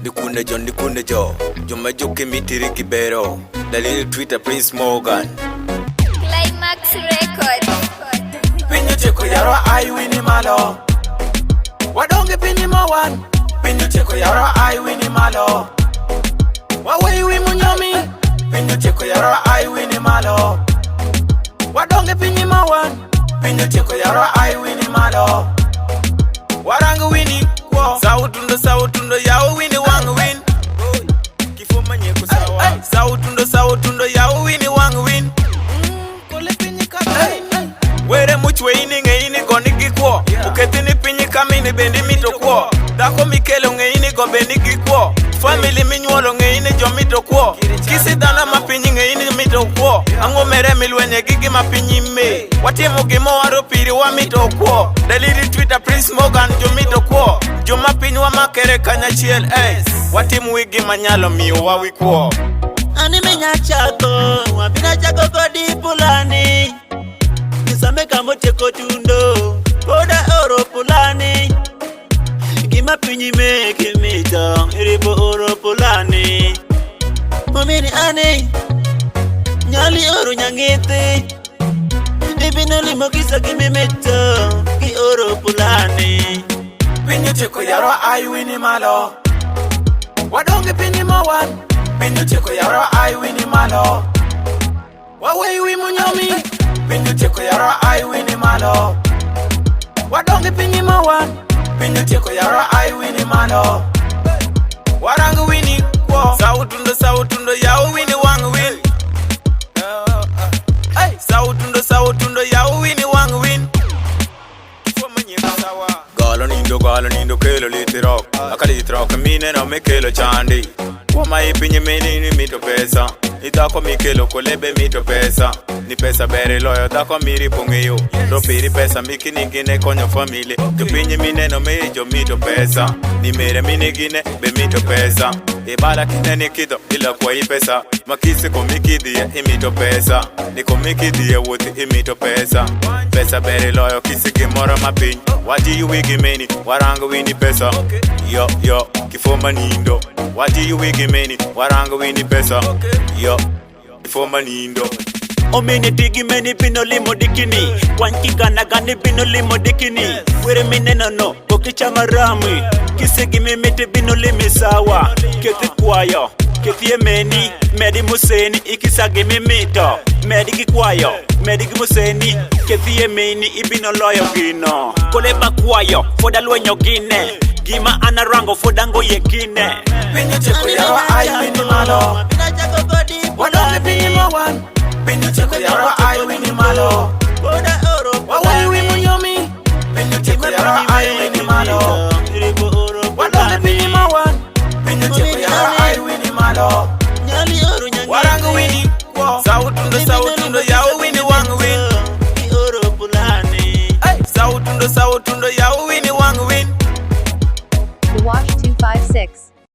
Dikunde jo Juma joke mitiri kibero Dalili Twitter Prince Morgan Climax Record Pinyo cheko yaro ai wini malo Wadonge pinyi mawan Pinyo cheko yaro ai wini malo Wawe wi munyomi Pinyo cheko yaro ai wini malo Wadonge pinyi mawan Pinyo cheko yaro ai wini malo Warangu wini kwa Sautundo yao wini wangu win Kifo manye kusawa Sautundo yao wini wangu win Kole pinyi kabay Were muchwe ini nge ini goni gikwo Uketini pinyi kamini bendi mito kwo Dako mikelo nge ini go bendi gikwo Family minyuolo nge ini jo mito kwo Kisi dana mapinyi nge ini mito kwo Ango mere milwenye gigi mapinyi me Watimu gimo waro piri wa mito kwo Dalili Twitter Prince Morgan jo mito kwo Jo mapinyi wa makere kanya chiel Watimu wigi manyalo miyo wa wikwo Anime nyachako Wapina chako kodi pulani Nisame kamo cheko tundo Poda oro pulani Gima pinyi me kimita Iripo oro pulani Mumini ane Nyali oro nyangete Ibino limo kisa kimimeta Ki oro pulani Pinyo cheko yaro ai wini malo Wadonge pinyi mawan Pinyo cheko yaro ai wini malo Wawe wi munyomi Pinyo cheko yaro ai wini malo Wadonge pinyi mawan Pinyo cheko yaro ai wini malo Warangu wini kwa Sautundo yao wini wangu win Sautundo yao wini wangu win Kifo manye kusawa Galo nindo kelo litirok Akali litirok mine no me kelo chandi Wama ipinye meni ni mito pesa Itako mikelo kolebe mito pesa Ni pesa bere loyo dako miri pongeyo Ropiri pesa miki ningine konyo family Tupinye mine no me jo mito pesa Ni mere mine gine be mito pesa Ibala kine ni kido ila kwa pesa Makisi komikidie imito pesa Niko mikidie wote imito pesa Pesa bere loyo kisi kimora mapinyi Wati you wigi meni waranga wini pesa Yo kifoma nindo Wati you wigi meni waranga wini pesa Yo kifoma nindo Omini digi meni bino limo dikini Wanki gana gani bino limo dikini Were mine no Okicha marami Kisi gimi miti bino limi sawa Keti kwayo Keti meni Medi museni Ikisa gimi mito Medi kikwayo Medi museni Keti meni Ibino loyo gino Koleba kwayo Foda luenyo gine Gima anarango foda ngo yekine Pinyo cheko yaro ai wini malo Wadonge pinyi mawan Pinyo cheko yaro ai wini malo Wawe wi munyomi Pinyo cheko yaro ai wini malo